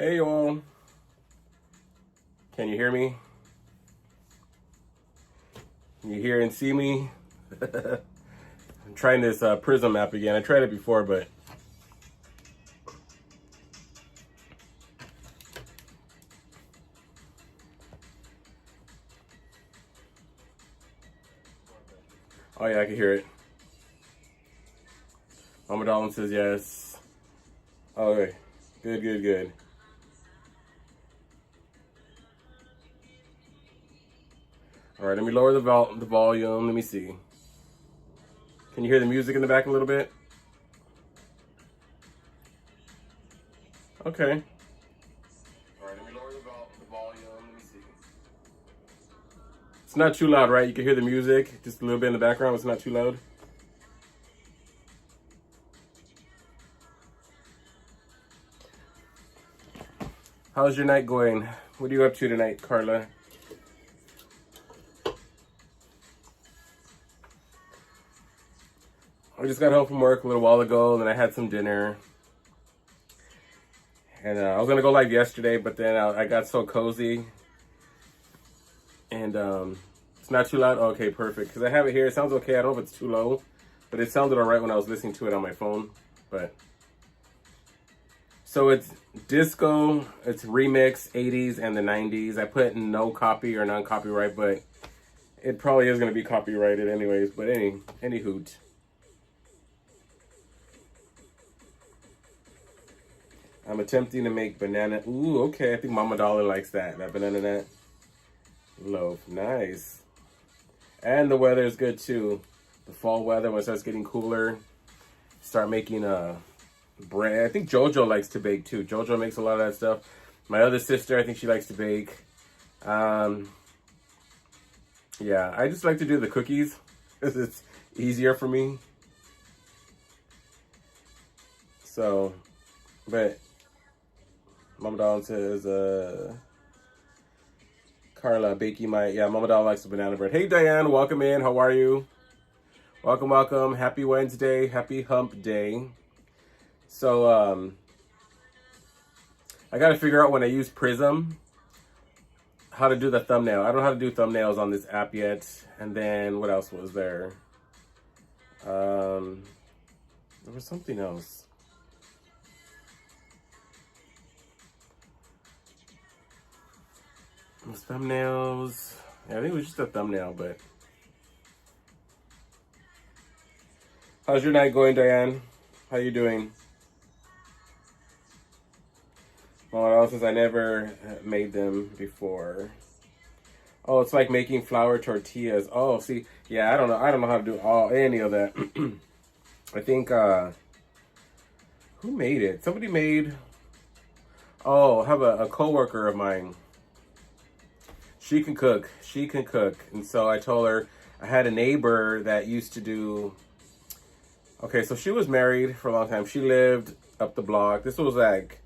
Hey y'all, can you hear me? Can you hear and see me? I'm trying this Prism app again. I tried it before, but oh yeah, I can hear it. Mama Dolan says yes. Oh, okay. Good. All right, let me lower the volume. Let me see. Can you hear the music in the back a little bit? Okay. All right, let me lower the volume. Let me see. It's not too loud, right? You can hear the music just a little bit in the background. It's not too loud. How's your night going? What are you up to tonight, Carla? I just got home from work a little while ago, and then I had some dinner. And I was gonna go live yesterday, but then I got so cozy. And it's not too loud. Okay, perfect. Because I have it here. It sounds okay. I don't know if it's too low, but it sounded all right when I was listening to it on my phone. But so it's disco, it's remix, 80s and the 90s. I put no copy or non-copyright, but it probably is gonna be copyrighted anyways. But any hoot. I'm attempting to make banana. Ooh, okay. I think Mama Dollar likes that. That banana nut loaf. Nice. And the weather is good too. The fall weather, when it starts getting cooler, start making bread. I think JoJo likes to bake too. JoJo makes a lot of that stuff. My other sister, I think she likes to bake. Yeah, I just like to do the cookies because it's easier for me. So, but Mama Doll says, Carla, bakey might. Yeah, Mama Doll likes the banana bread. Hey, Diane, welcome in. How are you? Welcome. Happy Wednesday. Happy hump day. So, I got to figure out when I use Prism how to do the thumbnail. I don't know how to do thumbnails on this app yet. And then what else was there? There was something else. Thumbnails. Yeah, I think it was just a thumbnail, but how's your night going, Diane? How you doing? Well, since I never made them before. Oh, it's like making flour tortillas. Oh, see, yeah, I don't know how to do any of that. I think who made it? Somebody made. Oh, I have a coworker of mine. She can cook. And so I told her, I had a neighbor that used to do, okay, so she was married for a long time. She lived up the block. This was like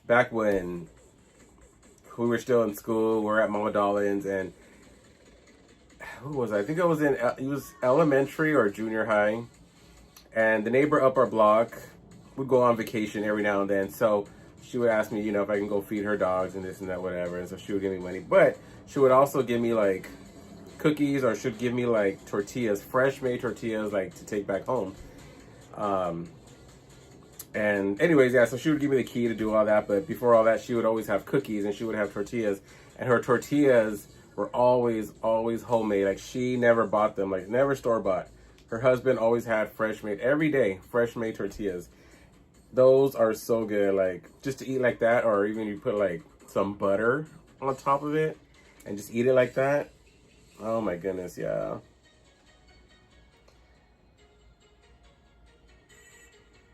back when we were still in school. We were at Mama Dolan's, and who was I? I think it was elementary or junior high. And the neighbor up our block would go on vacation every now and then. So she would ask me, if I can go feed her dogs and this and that, whatever. And so she would give me money. But she would also give me like cookies, or she'd give me like tortillas, fresh made tortillas, like to take back home. And anyways, yeah, so she would give me the key to do all that. But before all that, she would always have cookies and she would have tortillas. And her tortillas were always homemade. Like she never bought them, like never store bought. Her husband always had fresh made every day, fresh made tortillas. Those are so good, like just to eat like that, or even you put like some butter on top of it and just eat it like that. Oh my goodness, yeah.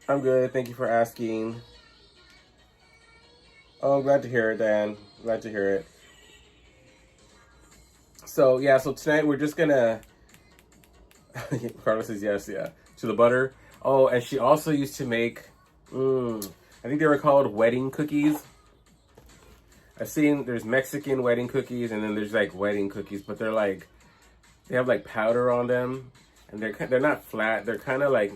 I'm good, thank you for asking. Oh, I'm glad to hear it, Dan. Glad to hear it. So yeah, so tonight we're just gonna Carlos says yes, yeah. To the butter. Oh, and she also used to make I think they were called wedding cookies. I've seen there's Mexican wedding cookies, and then there's like wedding cookies, but they're like, they have like powder on them, and they're not flat. They're kind of like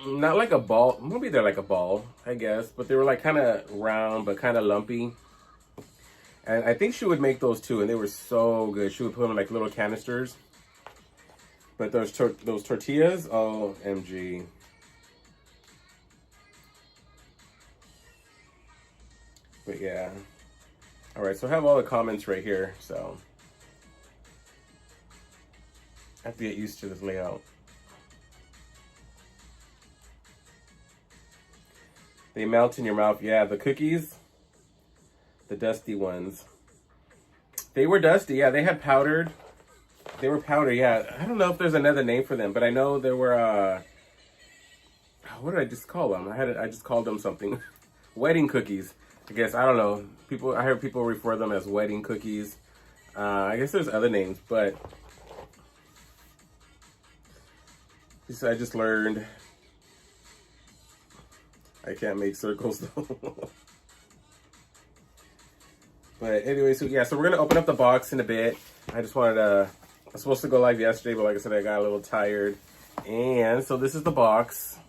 not like a ball. Maybe they're like a ball, I guess. But they were like kind of round, but kind of lumpy. And I think she would make those too, and they were so good. She would put them in like little canisters. But those tortillas, OMG. But yeah. All right, so I have all the comments right here. So I have to get used to this layout. They melt in your mouth. Yeah, the cookies, the dusty ones. They were dusty. Yeah, they had powdered. They were powdered. Yeah, I don't know if there's another name for them, but I know there were. What did I just call them? I just called them something. Wedding cookies. I guess I don't know. I heard people refer them as wedding cookies. I guess there's other names, but I just learned. I can't make circles though. But anyway, so yeah, so we're gonna open up the box in a bit. I just wanted to. I was supposed to go live yesterday, but like I said, I got a little tired. And so this is the box.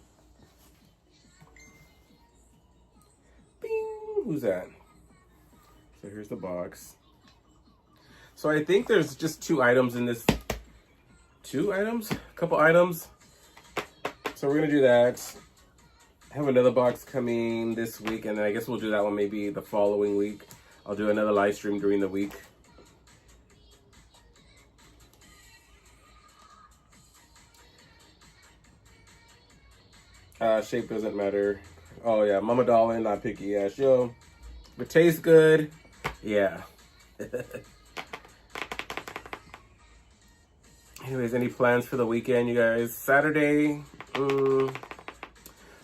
Bing! Who's that? So here's the box. So I think there's just 2 items in this. 2 items? A couple items. So we're gonna do that. I have another box coming this week, and then I guess we'll do that one maybe the following week. I'll do another live stream during the week. Shape doesn't matter. Oh yeah, Mama Darling, not picky ass. Yo, if it tastes good, yeah. Anyways, any plans for the weekend, you guys? Saturday.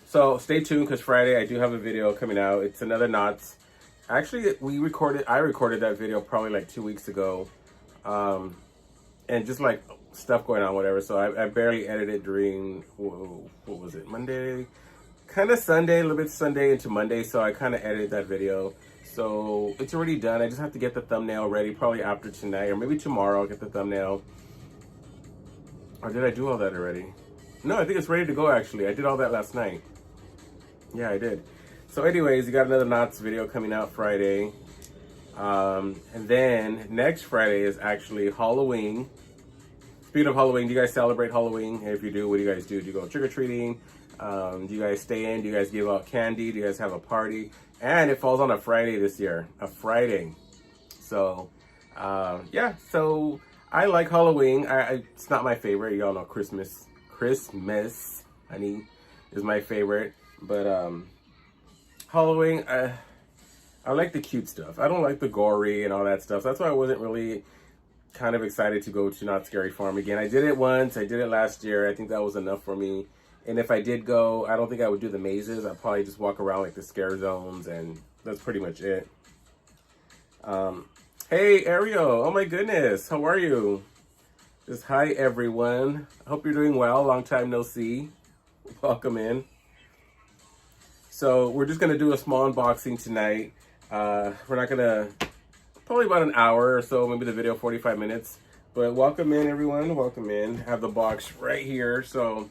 So stay tuned because Friday I do have a video coming out. It's another Knots. Actually, I recorded that video probably like 2 weeks ago. And just like stuff going on, whatever. So I barely edited during, what was it, Monday? Kind of Sunday, a little bit Sunday into Monday. So I kind of edited that video. So it's already done. I just have to get the thumbnail ready probably after tonight or maybe tomorrow I'll get the thumbnail. Or did I do all that already? No, I think it's ready to go actually. I did all that last night. Yeah, I did. So anyways, you got another Knots video coming out Friday. And then next Friday is actually Halloween. Speaking of Halloween, do you guys celebrate Halloween? And if you do, what do you guys do? Do you go trick-or-treating? Do you guys stay in? Do you guys give out candy? Do you guys have a party? And it falls on a Friday this year. A Friday. So, yeah. So, I like Halloween. It's not my favorite. Y'all know Christmas, honey, is my favorite. But, Halloween, I like the cute stuff. I don't like the gory and all that stuff. That's why I wasn't really kind of excited to go to Not Scary Farm again. I did it once. I did it last year. I think that was enough for me. And if I did go, I don't think I would do the mazes. I'd probably just walk around like the scare zones, and that's pretty much it. Hey, Ariel. Oh my goodness. How are you? Just hi, everyone. I hope you're doing well. Long time no see. Welcome in. So we're just going to do a small unboxing tonight. We're not going to, probably about an hour or so, maybe the video 45 minutes. But welcome in, everyone. Welcome in. I have the box right here. So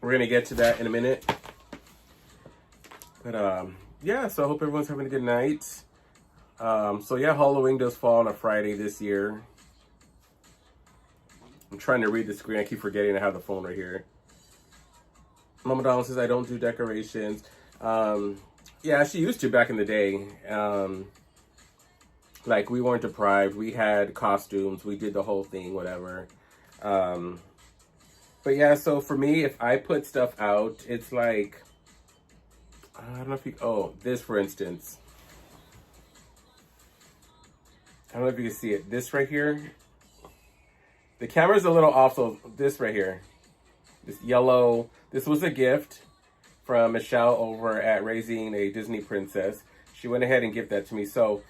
we're going to get to that in a minute. But yeah, so I hope everyone's having a good night. So yeah, Halloween does fall on a Friday this year. I'm trying to read the screen. I keep forgetting I have the phone right here. Mama Donald says I don't do decorations. Yeah, she used to back in the day. Like, we weren't deprived. We had costumes. We did the whole thing, whatever. But yeah, so for me, if I put stuff out, it's like, I don't know if you, oh, this for instance. I don't know if you can see it. This right here. The camera's a little off, so this right here. This yellow, this was a gift from Michelle over at Raising a Disney Princess. She went ahead and gifted that to me. So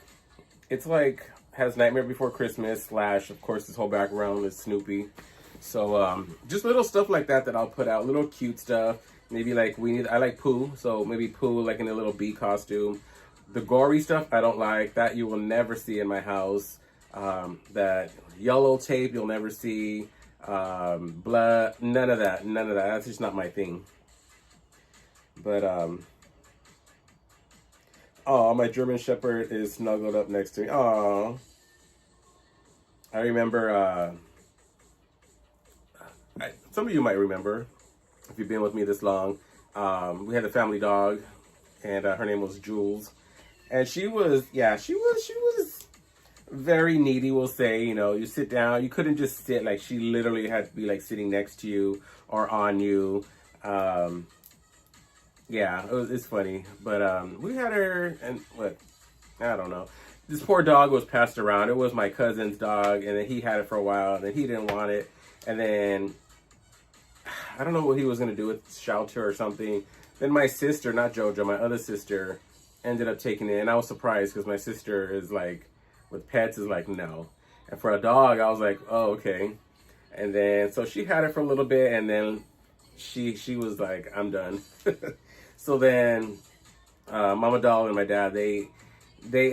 it's like, has Nightmare Before Christmas / of course this whole background is Snoopy. So just little stuff like that I'll put out, little cute stuff. Maybe like I like Pooh, so maybe Pooh like in a little bee costume. The gory stuff I don't like, that you will never see in my house. That yellow tape you'll never see. blood, none of that. That's just not my thing. But oh, my German Shepherd is snuggled up next to me. Oh, I remember. Some of you might remember if you've been with me this long. We had a family dog, and her name was Jules, and she was very needy. We'll say, you sit down, you couldn't just sit. Like, she literally had to be like sitting next to you or on you. Yeah, it's funny, but we had her, and what, I don't know. This poor dog was passed around. It was my cousin's dog, and then he had it for a while, and then he didn't want it, and then I don't know what he was gonna do with shelter or something. Then my sister, not JoJo, my other sister, ended up taking it, and I was surprised because my sister is like, with pets, is like, no. And for a dog, I was like, oh, okay. And then so she had it for a little bit, and then she was like, I'm done. So then Mama Doll and my dad, they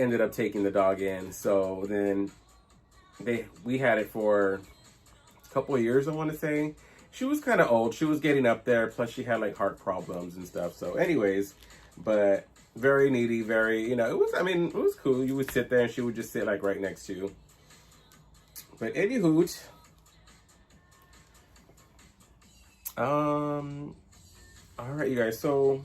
ended up taking the dog in. So then we had it for a couple of years, I want to say. She was kind of old. She was getting up there. Plus, she had like heart problems and stuff. So, anyways, but very needy. Very, it was cool. You would sit there, and she would just sit like right next to you. But any hoot. All right, you guys. So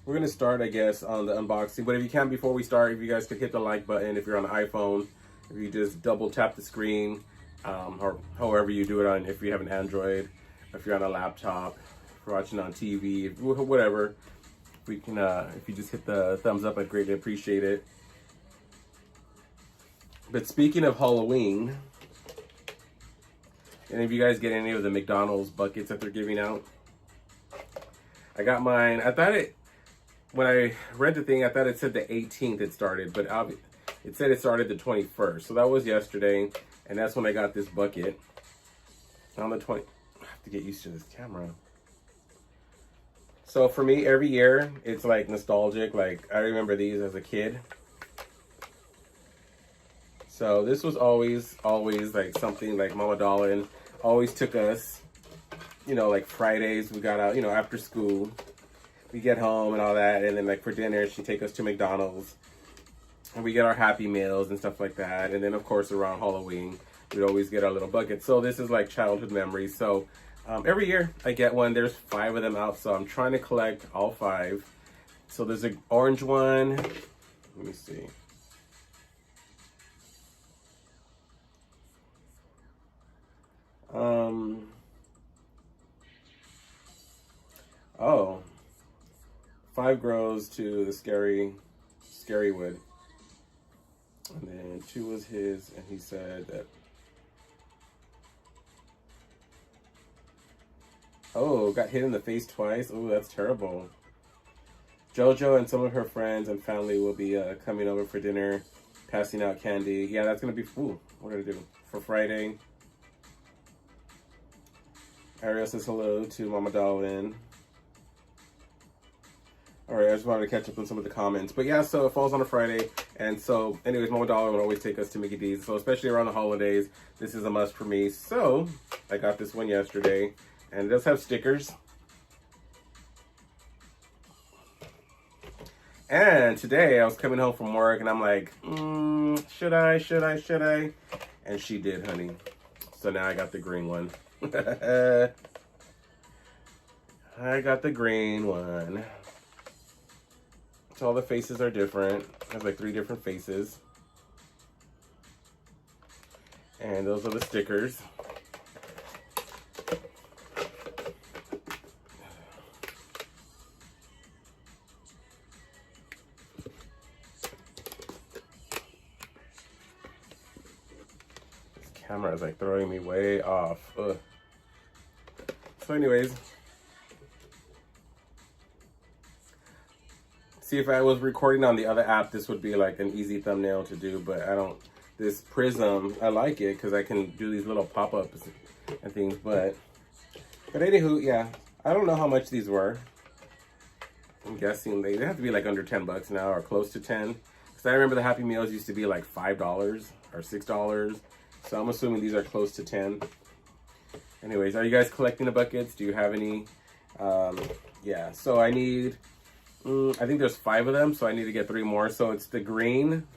we're gonna start, I guess, on the unboxing. But if you can, before we start, if you guys could hit the like button. If you're on an iPhone, if you just double tap the screen, or however you do it on. If you have an Android. If you're on a laptop, if you're watching on TV, whatever, we can. If you just hit the thumbs up, I'd greatly appreciate it. But speaking of Halloween, any of you guys get any of the McDonald's buckets that they're giving out? I got mine. I thought when I read the thing, I thought it said the 18th it started, but it said it started the 21st. So that was yesterday, and that's when I got this bucket. On the 20th. To get used to this camera. So for me, every year it's like nostalgic. Like, I remember these as a kid. So this was always like something like Mama Dollin always took us, like Fridays we got out, after school, we get home and all that, and then like for dinner she'd take us to McDonald's and we get our Happy Meals and stuff like that. And then of course around Halloween we'd always get our little bucket. So this is like childhood memories. So every year I get one. There's 5 of them out, so I'm trying to collect all 5. So there's an orange one. Let me see. Oh, 5 grows to the scary wood. And then 2 was his, and he said that. Oh, got hit in the face twice. Oh, that's terrible. JoJo and some of her friends and family will be coming over for dinner, passing out candy. Yeah, that's going to be, what did I do? For Friday. Ariel says hello to Mama Darlin. Alright, I just wanted to catch up on some of the comments. But yeah, so it falls on a Friday. And so, anyways, Mama Darlin would always take us to Mickey D's. So especially around the holidays, this is a must for me. So, I got this one yesterday. And it does have stickers. And today I was coming home from work and I'm like, should I? And she did, honey. So now I got the green one. I got the green one. So all the faces are different. There's like 3 different faces. And those are the stickers. Camera is like throwing me way off. Ugh. So anyways, see, if I was recording on the other app, this would be like an easy thumbnail to do, but I don't. This prism, I like it because I can do these little pop-ups and things, but anywho, yeah, I don't know how much these were. I'm guessing they have to be like under $10 now or close to 10, because I remember the Happy Meals used to be like $5 or $6. So I'm assuming these are close to 10. Anyways, are you guys collecting the buckets? Do you have any? Yeah, so I need, I think there's 5 of them, so I need to get 3 more. So it's the green,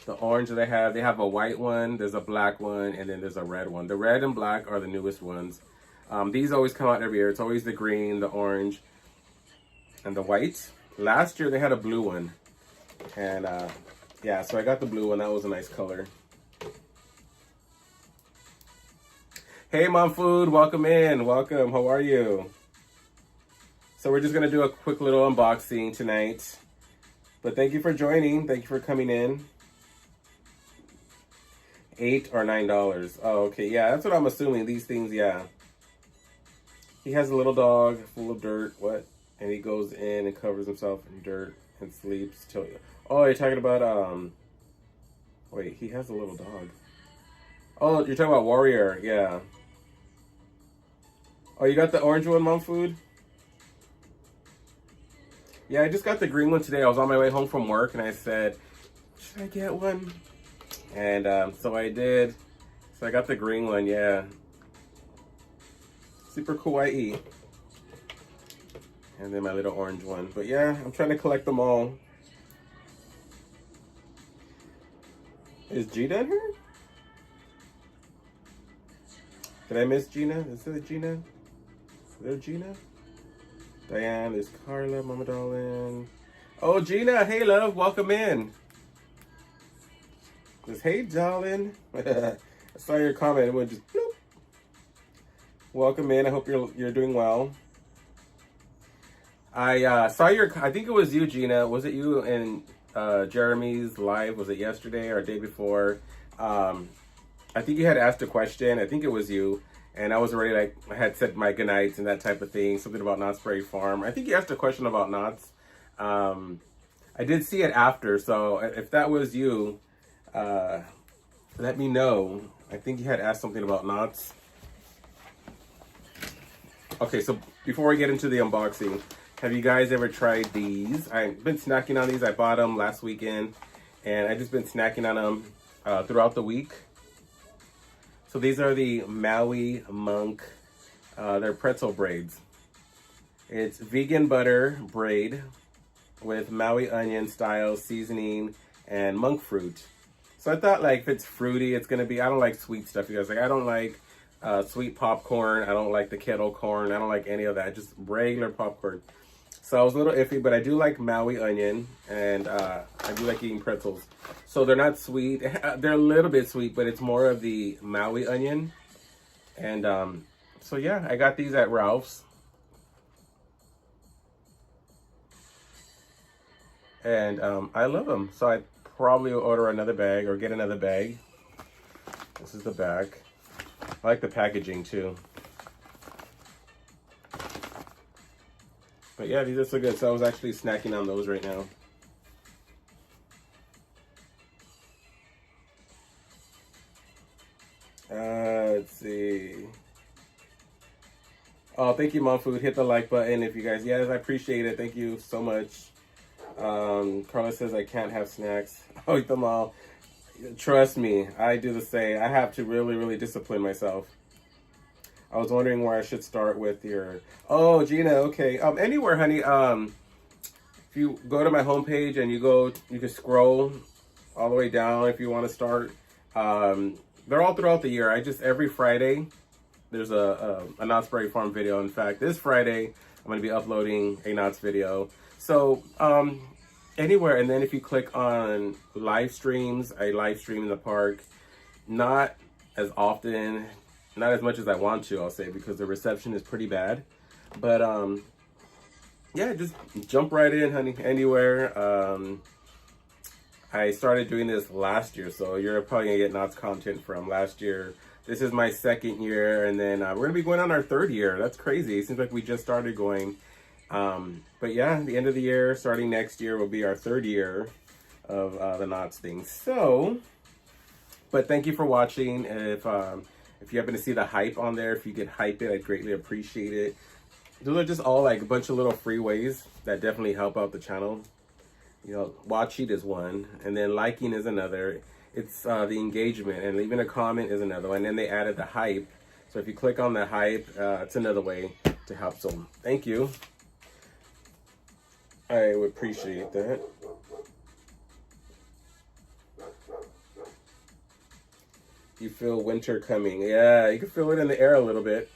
the orange that I have. They have a white one, there's a black one, and then there's a red one. The red and black are the newest ones. These always come out every year. It's always the green, the orange, and the white. Last year they had a blue one. And yeah, so I got the blue one. That was a nice color. Hey, Mom Food, welcome in. Welcome. How are you? So we're just going to do a quick little unboxing tonight. But thank you for joining. Thank you for coming in. $8 or $9. Oh, okay. Yeah, that's what I'm assuming. These things, yeah. He has a little dog full of dirt. What? And he goes in and covers himself in dirt and sleeps till... Oh, you're talking about, wait, he has a little dog. Oh, you're talking about Warrior. Yeah. Oh, you got the orange one, Mom Food? Yeah, I just got the green one today. I was on my way home from work and I said, should I get one? And so I did. So I got the green one, yeah. Super kawaii. And then my little orange one. But yeah, I'm trying to collect them all. Is Gina in here? Did I miss Gina? Is it Gina? Is there Gina? Diane, there's Carla, Mama Darlin. Oh, Gina, hey love, welcome in. Just, hey darling. I saw your comment, it went just bloop. Welcome in, I hope you're doing well. I saw I think it was you, Gina. Was it you in Jeremy's live? Was it yesterday or day before? I think you had asked a question. I think it was you. And I was already like, I had said my goodnights and that type of thing. Something about Knott's Berry Farm. I think you asked a question about Knott's. I did see it after. So if that was you, let me know. I think you had asked something about Knott's. Okay, so before we get into the unboxing, have you guys ever tried these? I've been snacking on these. I bought them last weekend. And I've just been snacking on them throughout the week. So these are the Maui Monk, they're pretzel braids. It's vegan butter braid with Maui onion style seasoning and monk fruit. So I thought like if it's fruity, it's gonna be, I don't like sweet stuff, you guys. Like I don't like sweet popcorn, I don't like the kettle corn, I don't like any of that, just regular popcorn. So I was a little iffy, but I do like Maui onion, and I do like eating pretzels. So they're not sweet. They're a little bit sweet, but it's more of the Maui onion. And so yeah, I got these at Ralph's. And I love them. So I probably will order another bag or get another bag. This is the back. I like the packaging too. But yeah, these are so good. So I was actually snacking on those right now. Let's see. Oh, thank you, Mom Food. Hit the like button if you guys. Yes, I appreciate it. Thank you so much. Carla says I can't have snacks. I'll eat them all. Trust me, I do the same. I have to really, really discipline myself. I was wondering where I should start with your... Oh, Gina, okay. Anywhere, honey. If you go to my homepage and you can scroll all the way down if you want to start. They're all throughout the year. Every Friday, there's a Knott's Berry Farm video. In fact, this Friday, I'm going to be uploading a Knott's video. So, anywhere. And then if you click on live streams, I live stream in the park. Not as often... Not as much as I want to, I'll say, because the reception is pretty bad. But, yeah, just jump right in, honey, anywhere. I started doing this last year, so you're probably going to get Knott's content from last year. This is my 2nd year, and then we're going to be going on our 3rd year. That's crazy. It seems like we just started going. But, yeah, the end of the year, starting next year, will be our 3rd year of the Knott's thing. So, but thank you for watching. If you happen to see the hype on there, if you could hype it, I'd greatly appreciate it. Those are just all like a bunch of little free ways that definitely help out the channel. You know, watch it is one, and then liking is another. It's the engagement, and leaving a comment is another one. And then they added the hype. So if you click on the hype, it's another way to help. So thank you. I would appreciate that. You feel winter coming. Yeah, you can feel it in the air a little bit.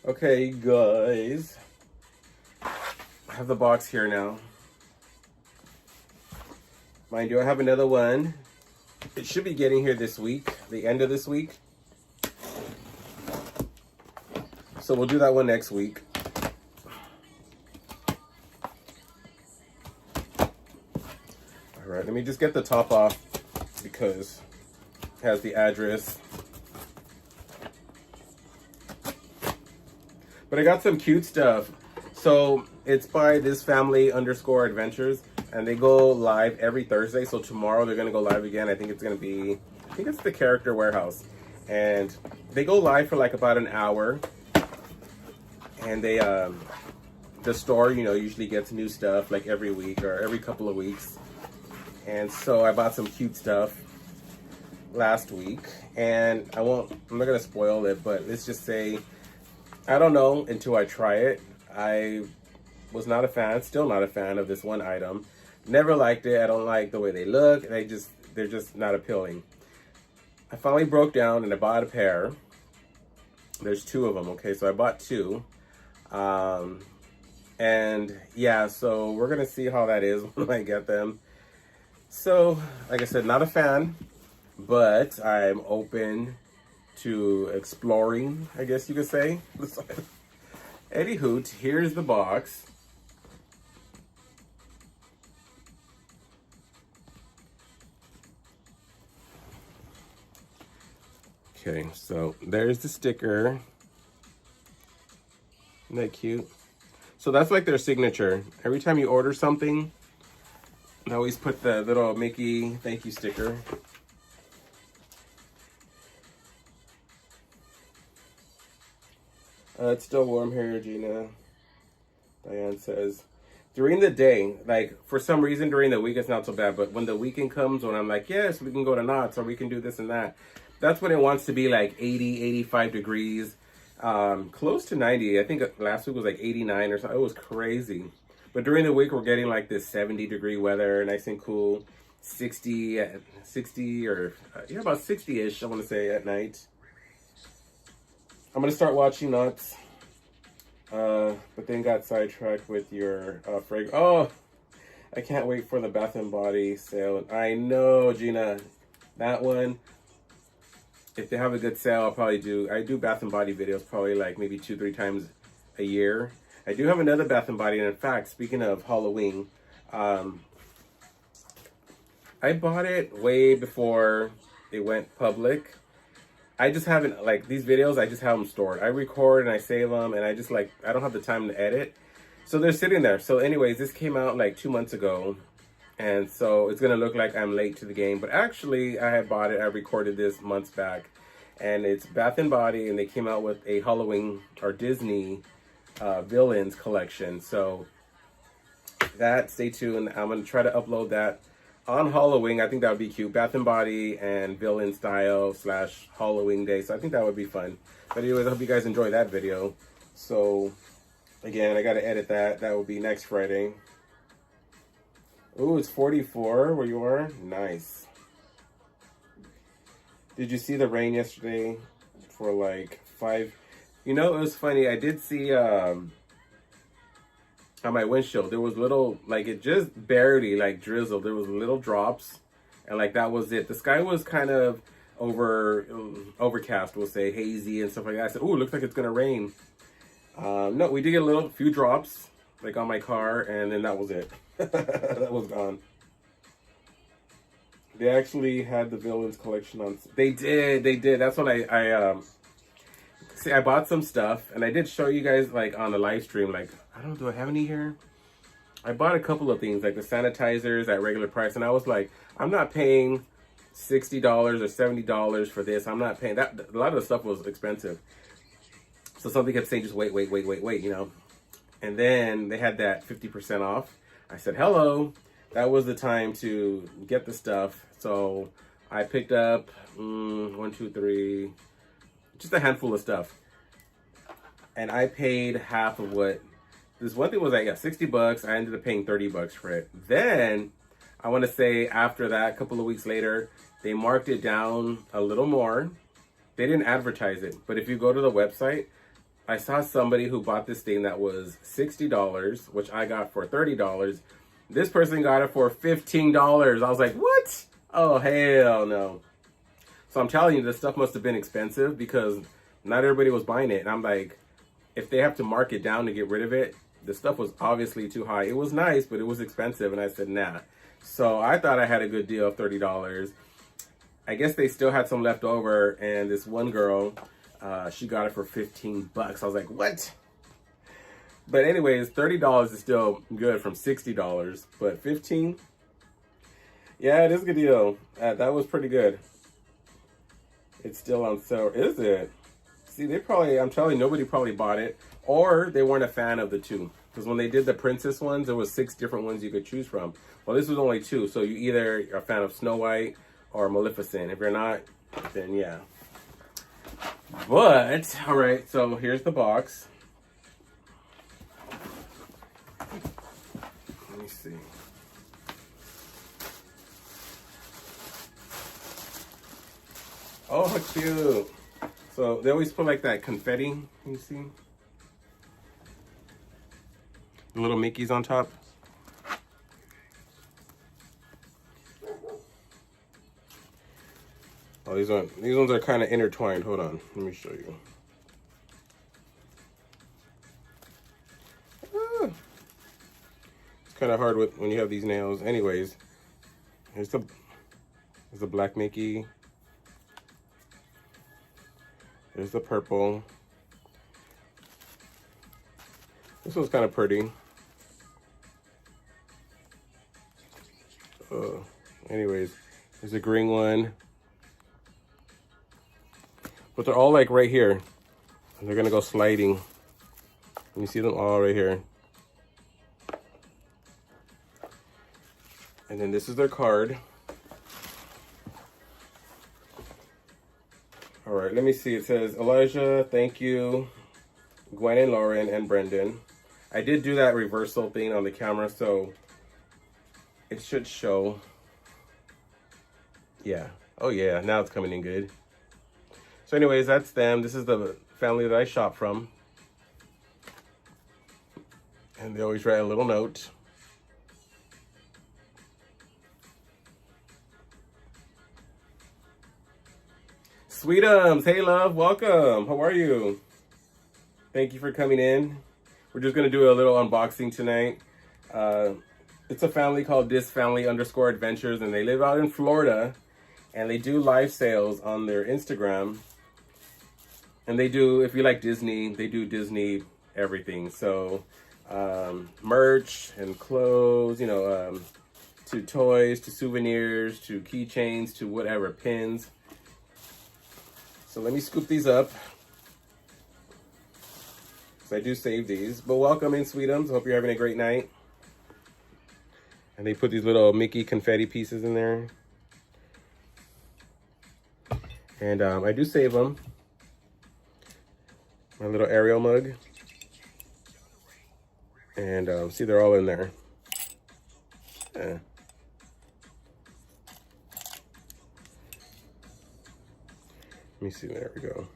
Okay, guys. I have the box here now. Mind you, I have another one. It should be getting here this week, the end of this week. So we'll do that one next week. All right, let me just get the top off because it has the address. But I got some cute stuff. So it's by this family _ adventures, and they go live every Thursday. So tomorrow they're gonna go live again. I think it's the Character Warehouse. And they go live for like about an hour. And they, the store, you know, usually gets new stuff like every week or every couple of weeks. And so I bought some cute stuff last week. And I'm not gonna spoil it, but let's just say, I don't know until I try it. I was not a fan, still not a fan of this one item. Never liked it. I don't like the way they look. They're just not appealing. I finally broke down and I bought a pair. There's 2 of them, okay? So I bought 2. And yeah, so we're gonna see how that is when I get them. So, like I said, not a fan, but I'm open to exploring, I guess you could say. Anywho, here's the box. Okay, so there's the sticker. Isn't that cute? So that's like their signature. Every time you order something, I always put the little Mickey thank you sticker. It's still warm here, Gina. Diane says, during the day, like for some reason during the week it's not so bad, but when the weekend comes, when I'm like, yes, we can go to Knott's or we can do this and that, that's when it wants to be like 80, 85 degrees, close to 90. I think last week was like 89 or something. It was crazy. But during the week, we're getting like this 70-degree weather, nice and cool, 60 or yeah, about 60-ish, I want to say, at night. I'm going to start watching Knott's, but then got sidetracked with your fragrance. Oh, I can't wait for the Bath & Body sale. I know, Gina, that one. If they have a good sale, I'll probably do. I do Bath & Body videos probably like maybe 2-3 times a year. I do have another Bath & Body, and in fact, speaking of Halloween, I bought it way before it went public. I just haven't, like, these videos, I just have them stored. I record and I save them, and I just, like, I don't have the time to edit. So they're sitting there. So anyways, this came out like 2 months ago. And so it's going to look like I'm late to the game. But actually, I had bought it. I recorded this months back. And it's Bath & Body, and they came out with a Halloween or Disney villains collection. So that, stay tuned. I'm going to try to upload that on Halloween. I think that would be cute. Bath & Body and villain style / Halloween day. So I think that would be fun. But anyways, I hope you guys enjoy that video. So again, I got to edit that. That will be next Friday. Ooh, it's 44 where you are? Nice. Did you see the rain yesterday for like 5? You know, it was funny. I did see on my windshield, there was little, like it just barely like drizzled. There was little drops and like that was it. The sky was kind of overcast, we'll say, hazy and stuff like that. I said, ooh, it looks like it's going to rain. No, we did get a few drops like on my car, and then that was it. That was gone. They actually had the villains collection on. They did. That's what I see. I bought some stuff, and I did show you guys like on the live stream. Like, I don't know, do I have any here? I bought a couple of things like the sanitizers at regular price, and I was like, I'm not paying $60 or $70 for this. I'm not paying that. A lot of the stuff was expensive, so something kept saying, just wait, you know. And then they had that 50% off. I said, hello, that was the time to get the stuff. So I picked up one, two, three, just a handful of stuff. And I paid half of what this one thing was. Like, yeah, $60. I ended up paying $30 for it. Then I want to say after that, a couple of weeks later, they marked it down a little more. They didn't advertise it, but if you go to the website, I saw somebody who bought this thing that was $60, which I got for $30. This person got it for $15. I was like, what? Oh, hell no. So I'm telling you, this stuff must have been expensive because not everybody was buying it. And I'm like, if they have to mark it down to get rid of it, the stuff was obviously too high. It was nice, but it was expensive. And I said, nah. So I thought I had a good deal of $30. I guess they still had some left over. And this one girl, she got it for $15. I was like, what? But anyways, $30 is still good from $60. But $15, yeah, it is a good deal. That was pretty good. It's still on sale. Is it? See, they probably, I'm telling you, nobody probably bought it. Or they weren't a fan of the two. Because when they did the princess ones, there was 6 different ones you could choose from. Well, this was only 2. So you either are a fan of Snow White or Maleficent. If you're not, then yeah. But, all right, so here's the box. Let me see. Oh, how cute. So they always put like that confetti, you see? The little Mickeys on top. Oh, these ones are kind of intertwined. Hold on, let me show you. Ah. It's kind of hard when you have these nails. Anyways, here's the black Mickey. There's the purple. This one's kind of pretty. Anyways, there's a green one. But they're all like right here. And they're gonna go sliding. And you see them all right here. And then this is their card. All right, let me see. It says, Elijah, thank you, Gwen and Lauren and Brendan. I did do that reversal thing on the camera, so it should show. Yeah. Oh, yeah. Now it's coming in good. So anyways, that's them. This is the family that I shop from. And they always write a little note. Sweetums, hey love, welcome. How are you? Thank you for coming in. We're just gonna do a little unboxing tonight. It's a family called This Family _ Adventures, and they live out in Florida, and they do live sales on their Instagram. And they do, if you like Disney, they do Disney everything. So merch and clothes, you know, to toys, to souvenirs, to keychains, to whatever, pins. So let me scoop these up. So I do save these. But welcome in, Sweetums. Hope you're having a great night. And they put these little Mickey confetti pieces in there. And I do save them. My little Ariel mug. And see, they're all in there. Yeah. Let me see, there we go.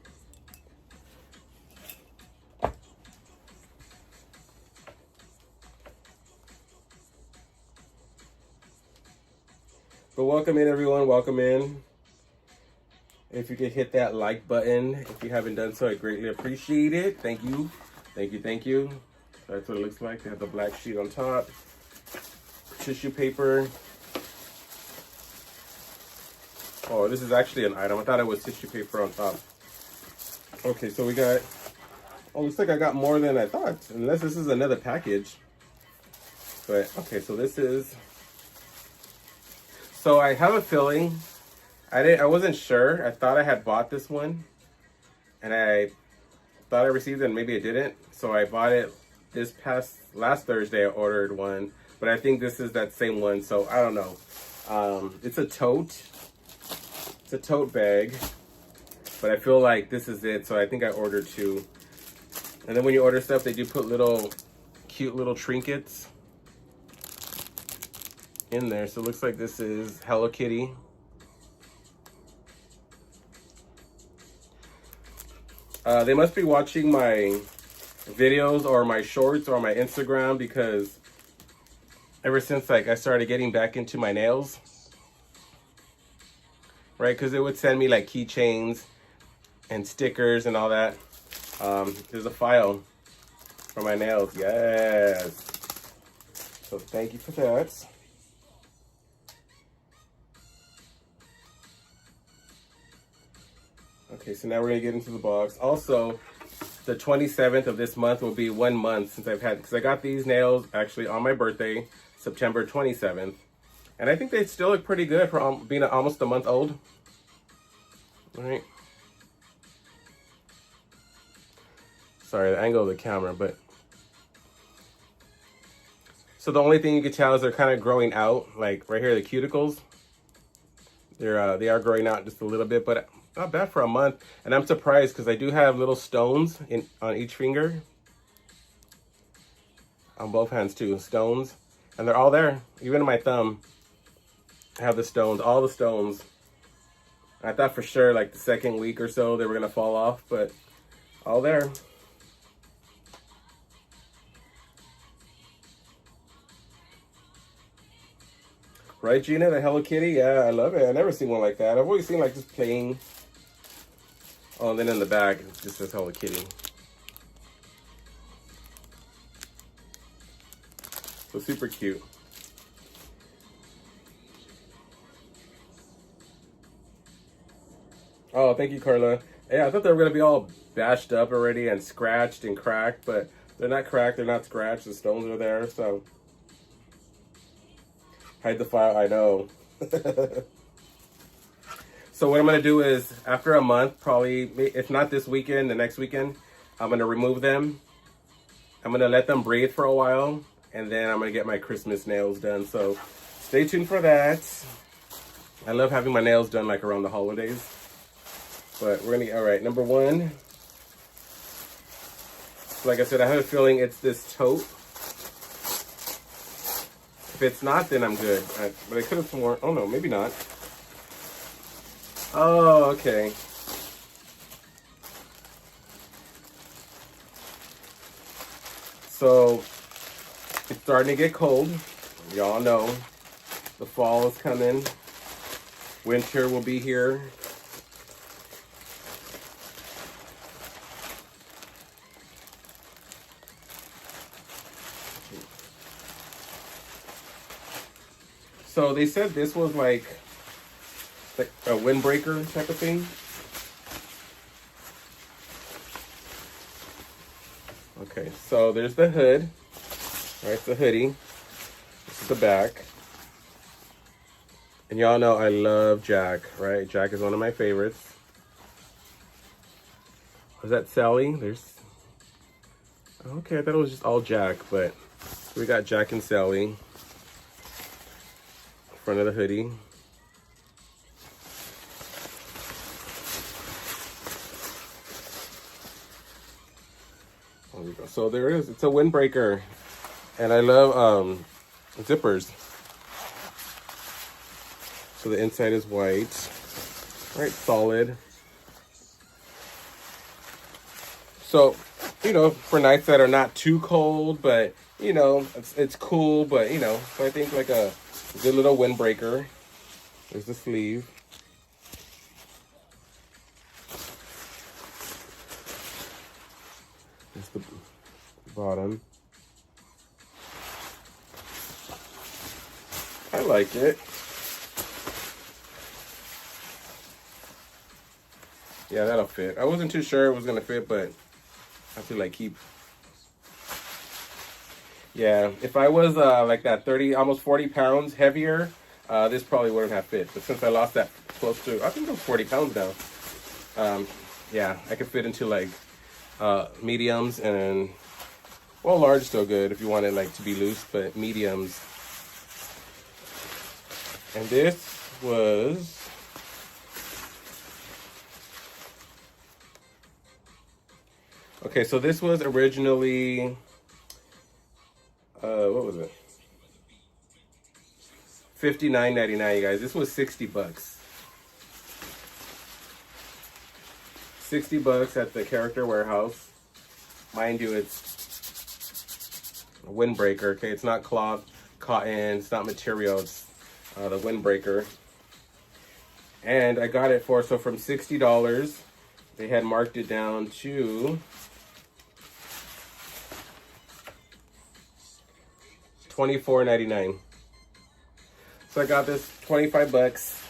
But welcome in, everyone, welcome in. If you could hit that like button, if you haven't done so, I greatly appreciate it. Thank you, thank you, thank you. That's what it looks like. They have the black sheet on top. Tissue paper. Oh, this is actually an item. I thought it was tissue paper on top. Okay, so we got, oh, looks like I got more than I thought, unless this is another package. But, okay, so this is, so I have a feeling, I wasn't sure. I thought I had bought this one, and I thought I received it, and maybe I didn't. So I bought it last Thursday. I ordered one, but I think this is that same one, so I don't know. It's a tote. It's a tote bag, but I feel like this is it, so I think I ordered 2. And then when you order stuff, they do put cute little trinkets in there. So it looks like this is Hello Kitty. They must be watching my videos or my shorts or my Instagram, because ever since like I started getting back into my nails, right? Because it would send me like keychains and stickers and all that. There's a file for my nails. Yes. So thank you for that. Okay, so now we're gonna get into the box. Also, the 27th of this month will be 1 month since because I got these nails actually on my birthday, September 27th. And I think they still look pretty good for being almost a month old. All right. Sorry, the angle of the camera, but. So the only thing you can tell is they're kind of growing out, like right here, the cuticles. They are growing out just a little bit, but not bad for a month. And I'm surprised because I do have little stones on each finger. On both hands too, stones. And they're all there. Even in my thumb, I have the stones, all the stones. I thought for sure like the second week or so they were gonna fall off, but all there. Right, Gina, the Hello Kitty? Yeah, I love it. I've never seen one like that. I've always seen like just plain. Oh, and then in the back, it just says Hello Kitty. So super cute. Oh, thank you, Carla. Yeah, I thought they were going to be all bashed up already and scratched and cracked, but they're not cracked, they're not scratched. The stones are there, so. Hide the file, I know. So what I'm going to do is, after a month, probably, if not this weekend, the next weekend, I'm going to remove them. I'm going to let them breathe for a while, and then I'm going to get my Christmas nails done. So stay tuned for that. I love having my nails done like around the holidays. But we're going to, all right, number 1. So like I said, I have a feeling it's this tote. If it's not, then I'm good. But I could have sworn, oh no, maybe not. Oh, okay. So, it's starting to get cold. Y'all know. The fall is coming. Winter will be here. So they said this was like a windbreaker type of thing. Okay, so there's the hood. All right, it's the hoodie. This is the back. And y'all know I love Jack, right? Jack is one of my favorites. Was that Sally? There's. Okay, I thought it was just all Jack, but we got Jack and Sally. Front of the hoodie. There we go. So there it is. It's a windbreaker, and I love zippers. So the inside is white, right? Solid. So, you know, for nights that are not too cold, but you know, it's cool, but you know, so I think like a good little windbreaker. There's the sleeve. There's the bottom. I like it. Yeah, that'll fit. I wasn't too sure it was gonna fit, but I feel like yeah, if I was like that 30, almost 40 pounds heavier, this probably wouldn't have fit. But since I lost that close to, I think it was 40 pounds now. Yeah, I could fit into like mediums and, well, large is still good if you want it like to be loose, but mediums. And this was Okay, so this was originally, what was it? $59.99, you guys. This was 60 bucks. 60 bucks at the Character Warehouse. Mind you, it's a windbreaker, okay? It's not cloth, cotton, it's not material, it's the windbreaker. And I got it for, so from $60, they had marked it down to $24.99. So I got this 25 bucks.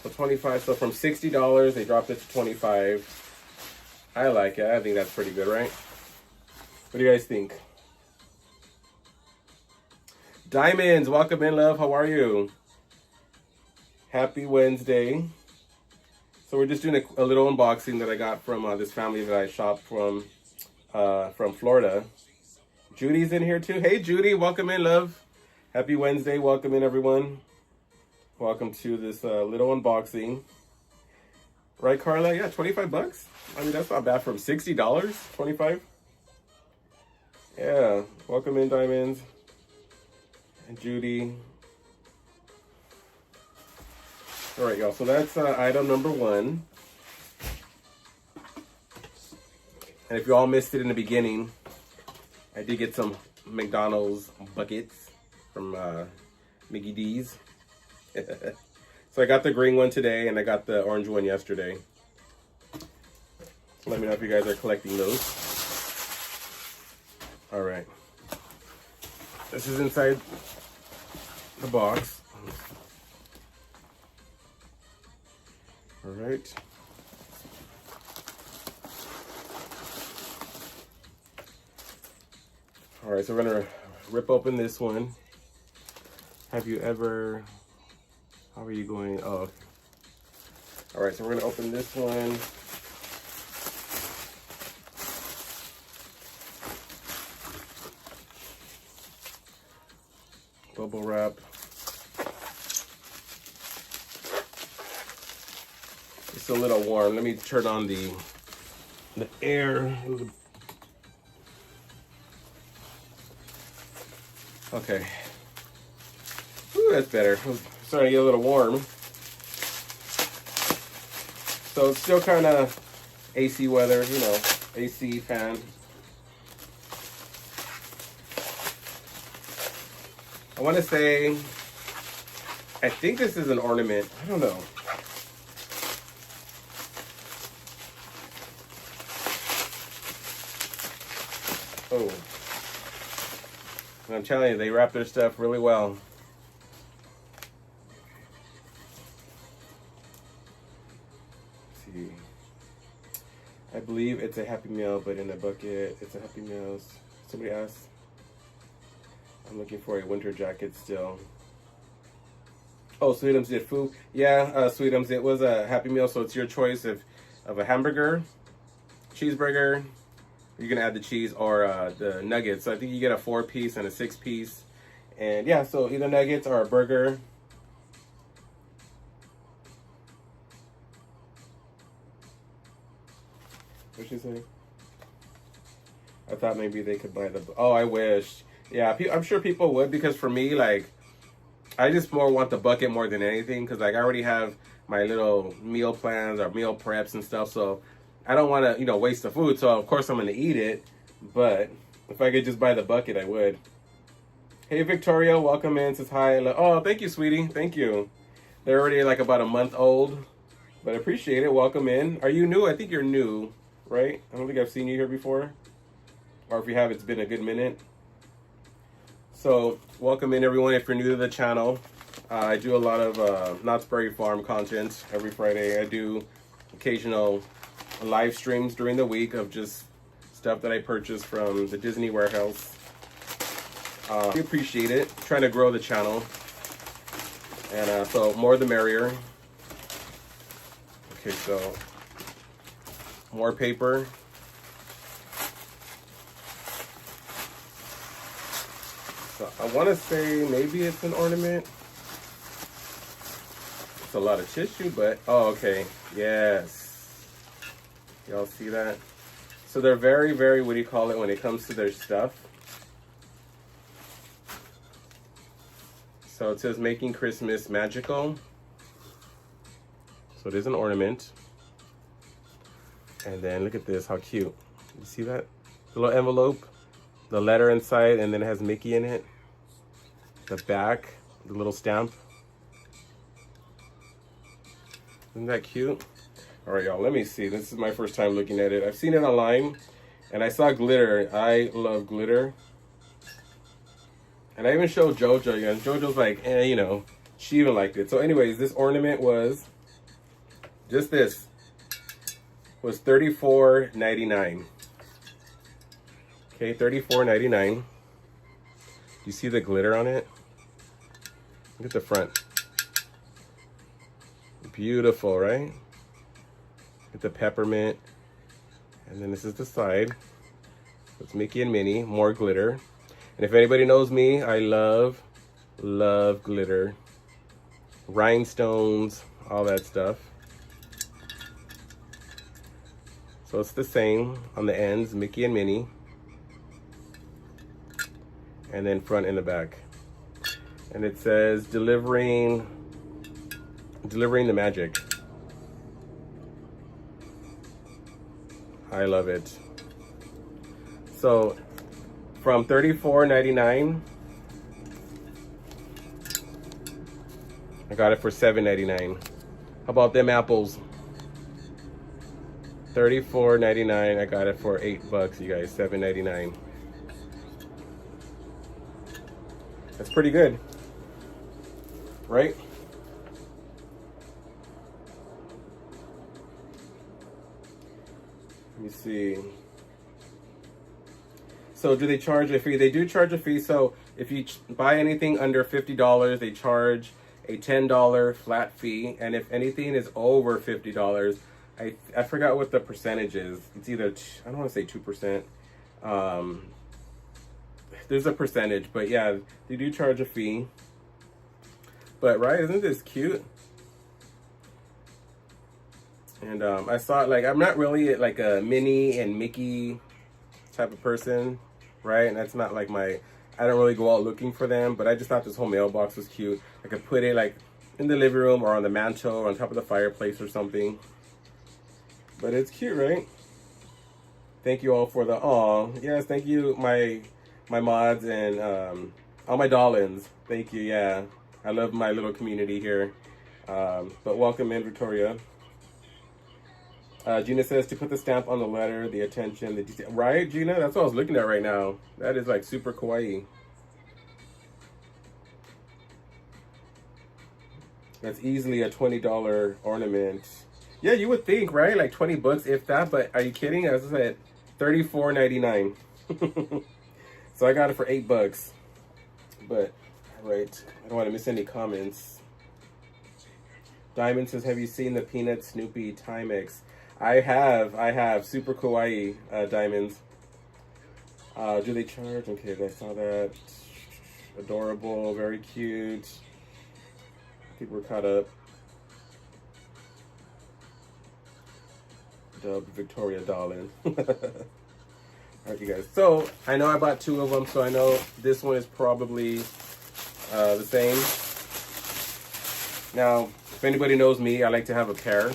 So 25, so from $60, they dropped it to 25. I like it. I think that's pretty good, right? What do you guys think? Diamonds, welcome in, love. How are you? Happy Wednesday. So we're just doing a little unboxing that I got from this family that I shopped from Florida. Judy's in here too. Hey, Judy, welcome in, love. Happy Wednesday. Welcome in, everyone. Welcome to this little unboxing. Right, Carla? Yeah, 25 bucks. I mean, that's not bad from $60. 25. Yeah. Welcome in, Diamonds. And Judy. All right, y'all. So that's item number one. And if you all missed it in the beginning, I did get some McDonald's buckets from Mickey D's. So I got the green one today, and I got the orange one yesterday. Let me know if you guys are collecting those. All right. This is inside the box. All right. All right, so we're gonna rip open this one. Have you ever, how are you going? Oh, okay. All right, so we're gonna open this one. Bubble wrap. It's a little warm. Let me turn on the air. Okay. Ooh, that's better. It's starting to get a little warm. So it's still kind of AC weather, you know, AC fan. I want to say, I think this is an ornament. I don't know. Oh. And I'm telling you, they wrap their stuff really well. Let's see. I believe it's a Happy Meal, but in a bucket. It's a Happy Meal. Somebody asked. I'm looking for a winter jacket still. Oh, Sweetums did food. Yeah, Sweetums, it was a Happy Meal, so it's your choice of a hamburger, cheeseburger. You can add the cheese or the nuggets. So I think you get a 4-piece and a 6-piece. And yeah, so either nuggets or a burger. What'd she say? I thought maybe they could buy the... Oh, I wish. Yeah, I'm sure people would, because for me, like, I just more want the bucket more than anything, because like I already have my little meal plans or meal preps and stuff, so I don't want to, you know, waste the food. So of course I'm going to eat it, but if I could just buy the bucket, I would. Hey, Victoria, welcome in. Says hi. Oh, thank you, sweetie. Thank you. They're already like about a month old, but I appreciate it. Welcome in. Are you new? I think you're new, right? I don't think I've seen you here before, or if you have, it's been a good minute. So welcome in, everyone. If you're new to the channel, I do a lot of Knott's Berry Farm content every Friday. I do occasional live streams during the week of just stuff that I purchased from the Disney warehouse. We appreciate it. Trying to grow the channel, and so more the merrier. Okay, so more paper. So I want to say maybe it's an ornament. It's a lot of tissue, but oh, okay. Yes. Y'all see that? So they're very, very, what do you call it, when it comes to their stuff. So it says making Christmas magical. So it is an ornament. And then look at this, how cute. You see that? The little envelope, the letter inside, and then it has Mickey in it. The back, the little stamp. Isn't that cute? All right, y'all, let me see. This is my first time looking at it. I've seen it online, and I saw glitter. I love glitter. And I even showed JoJo, and JoJo's like, you know, she even liked it. So anyways, this ornament was, just this, was $34.99. Okay, $34.99. Do you see the glitter on it? Look at the front. Beautiful, right? Get the peppermint. And then this is the side. It's Mickey and Minnie, more glitter. And if anybody knows me, I love glitter. Rhinestones, all that stuff. So it's the same on the ends, Mickey and Minnie. And then front and the back. And it says delivering the magic. I love it. So from $34.99, I got it for $7.99. How about them apples? $34.99. I got it for $8, you guys. $7.99. That's pretty good, right? Let me see. So do they charge a fee? They do charge a fee. So if you buy anything under $50, they charge a $10 flat fee. And if anything is over $50, I forgot what the percentage is. It's either, I don't want to say 2%. There's a percentage, but yeah, they do charge a fee. But right, isn't this cute? And I saw it, like, I'm not really like a Minnie and Mickey type of person, right? And that's not like I don't really go out looking for them, but I just thought this whole mailbox was cute. I could put it like in the living room or on the mantle or on top of the fireplace or something. But it's cute, right? Thank you all for the, yes, thank you, my mods and all my darlings. Thank you, yeah. I love my little community here. But welcome in, Victoria. Gina says to put the stamp on the letter, the attention, the detail. Right, Gina? That's what I was looking at right now. That is like super kawaii. That's easily a $20 ornament. Yeah, you would think, right? Like 20 bucks, if that. But are you kidding? As I said, $34.99. So I got it for $8. But, right, I don't want to miss any comments. Diamond says, have you seen the Peanut Snoopy Timex? I have. Super kawaii, Diamonds. Do they charge? Okay, I saw that. Adorable, very cute. I think we're caught up. Dub Victoria Darling. Alright, you guys. So, I know I bought 2 of them, so I know this one is probably the same. Now, if anybody knows me, I like to have a pair.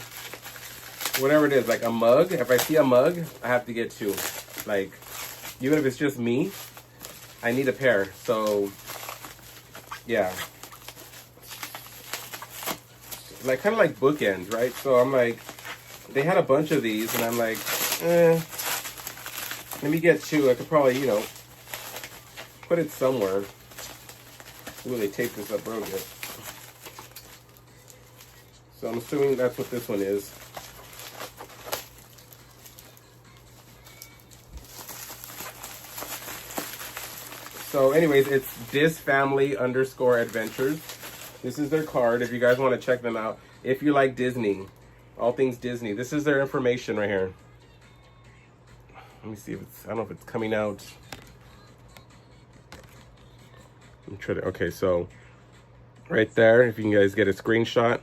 Whatever it is, like a mug. If I see a mug, I have to get 2. Like, even if it's just me, I need a pair. So, yeah. Like, kind of like bookends, right? So I'm like, they had a bunch of these, and I'm like, let me get 2. I could probably, you know, put it somewhere. Ooh, they taped this up real good. So I'm assuming that's what this one is. So anyways, it's disfamily_adventures. This is their card if you guys want to check them out. If you like Disney, all things Disney. This is their information right here. Let me see if it's, I don't know if it's coming out. Let me try to, okay, so right there, if you can guys get a screenshot.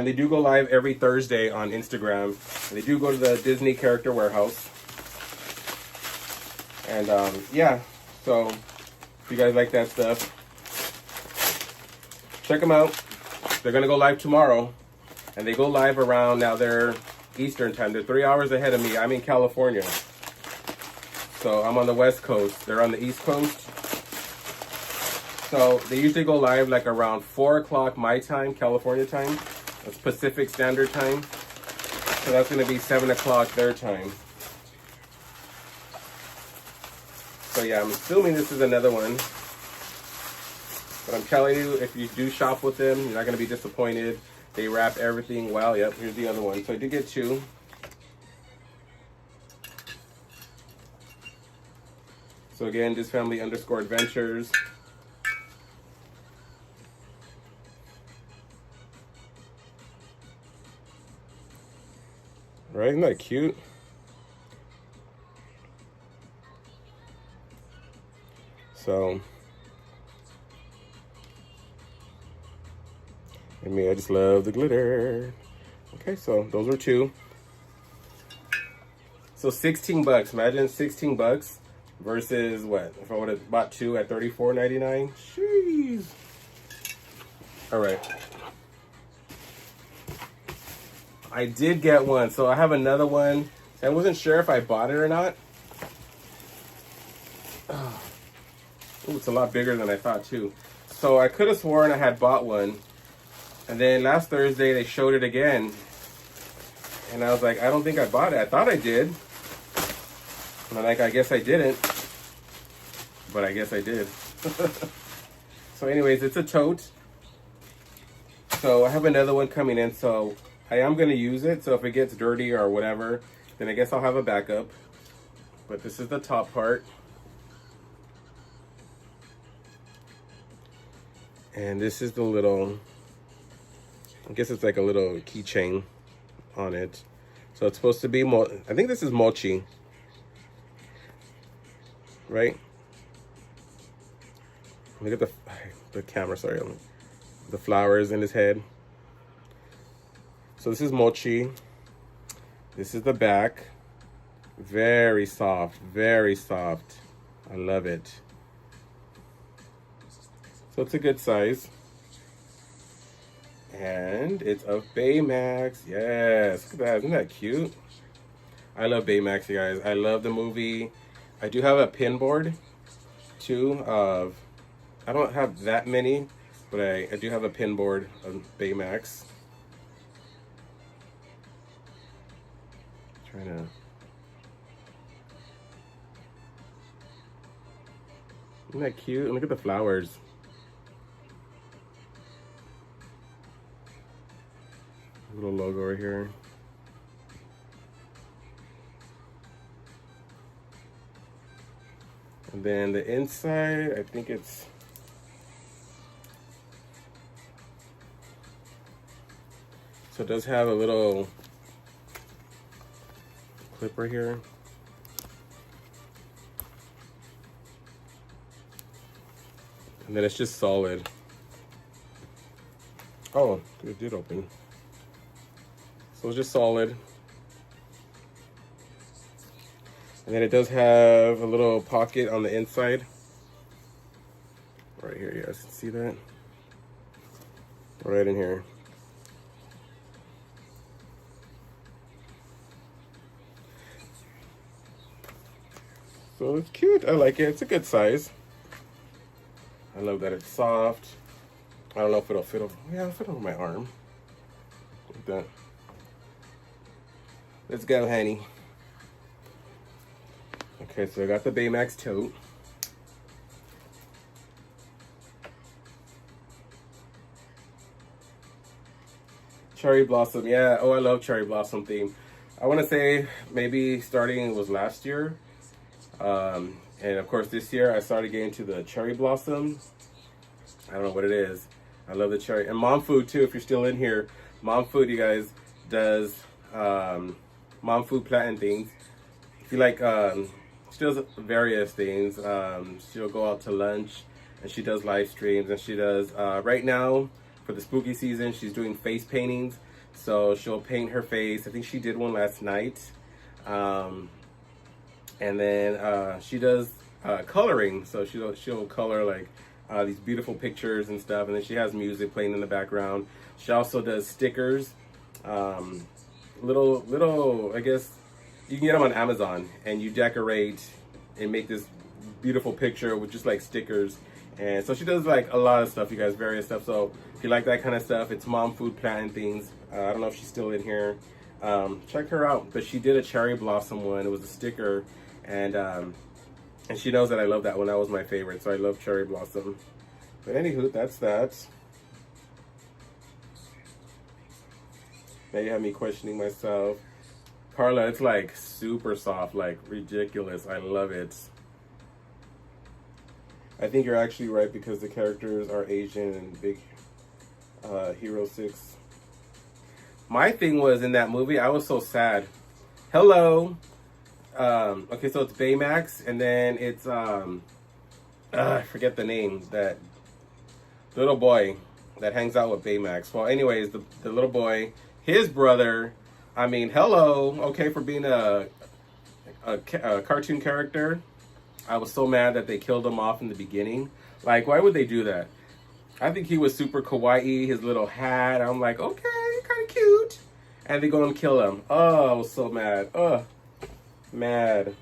And they do go live every Thursday on Instagram. And they do go to the Disney Character Warehouse. And yeah, so if you guys like that stuff, check them out. They're going to go live tomorrow. And they go live around, now they're Eastern time. They're 3 hours ahead of me. I'm in California. So I'm on the West Coast. They're on the East Coast. So they usually go live like around 4 o'clock my time, California time. That's Pacific Standard Time. So that's going to be 7 o'clock their time. So yeah, I'm assuming this is another one. But I'm telling you, if you do shop with them, you're not going to be disappointed. They wrap everything well. Yep, here's the other one. So I did get 2. So again, this family _ adventures. Right, isn't that cute? So, I just love the glitter. Okay, so those were 2. So 16 bucks. Imagine 16 bucks versus what? If I would have bought 2 at $34.99. Jeez. All right. I did get one. So I have another one. I wasn't sure if I bought it or not. Oh, it's a lot bigger than I thought too. So I could have sworn I had bought one. And then last Thursday they showed it again. And I was like, I don't think I bought it. I thought I did. And I'm like, I guess I didn't. But I guess I did. So anyways, it's a tote. So I have another one coming in. So I am going to use it. So if it gets dirty or whatever, then I guess I'll have a backup. But this is the top part. And this is the little, I guess it's like a little keychain on it. So it's supposed to be, I think this is mochi. Right? Look at the camera, sorry. The flowers in his head. So this is mochi. This is the back. Very soft, very soft. I love it. So it's a good size. And it's of Baymax. Yes, look at that. Isn't that cute? I love Baymax, you guys. I love the movie. I do have a pin board, too, of, I don't have that many, but I do have a pin board of Baymax. Trying to... Isn't that cute? And look at the flowers. Little logo right here. And then the inside, I think it's, so it does have a little clip right here. And then it's just solid. Oh, it did open. So it's just solid. And then it does have a little pocket on the inside. Right here, you guys can see that. Right in here. So it's cute, I like it, it's a good size. I love that it's soft. I don't know if it'll fit over, yeah, it'll fit over my arm. Like that. Let's go, honey. Okay, so I got the Baymax tote. Cherry Blossom, yeah. Oh, I love Cherry Blossom theme. I want to say maybe starting was last year. And of course this year I started getting to the Cherry Blossom. I don't know what it is. I love the cherry. And Mom Food too, if you're still in here. Mom Food, you guys, does Mom Food plantain things. If you like, she does various things. She'll go out to lunch and she does live streams, and she does, right now for the spooky season, she's doing face paintings. So she'll paint her face. I think she did one last night. And then she does coloring. So she'll color like these beautiful pictures and stuff. And then she has music playing in the background. She also does stickers. Little, I guess you can get them on Amazon, and you decorate and make this beautiful picture with just like stickers. And so she does like a lot of stuff, you guys, various stuff. So if you like that kind of stuff, it's mom food planting things. I don't know if she's still in here. Check her out. But she did a cherry blossom one. It was a sticker, and she knows that I love that one. That was my favorite. So I love cherry blossom. But anywho, that's that. Now you have me questioning myself. Carla, it's like super soft, like ridiculous. I love it. I think you're actually right because the characters are Asian and Big Hero 6. My thing was in that movie, I was so sad. Hello. Okay, so it's Baymax, and then it's I forget the name, that little boy that hangs out with Baymax. Well, anyways, the little boy, his brother, I mean, hello, okay, for being a cartoon character. I was so mad that they killed him off in the beginning. Like, why would they do that? I think he was super kawaii, his little hat. I'm like, okay, kind of cute. And they go and kill him. Oh, I was so mad. Oh, mad.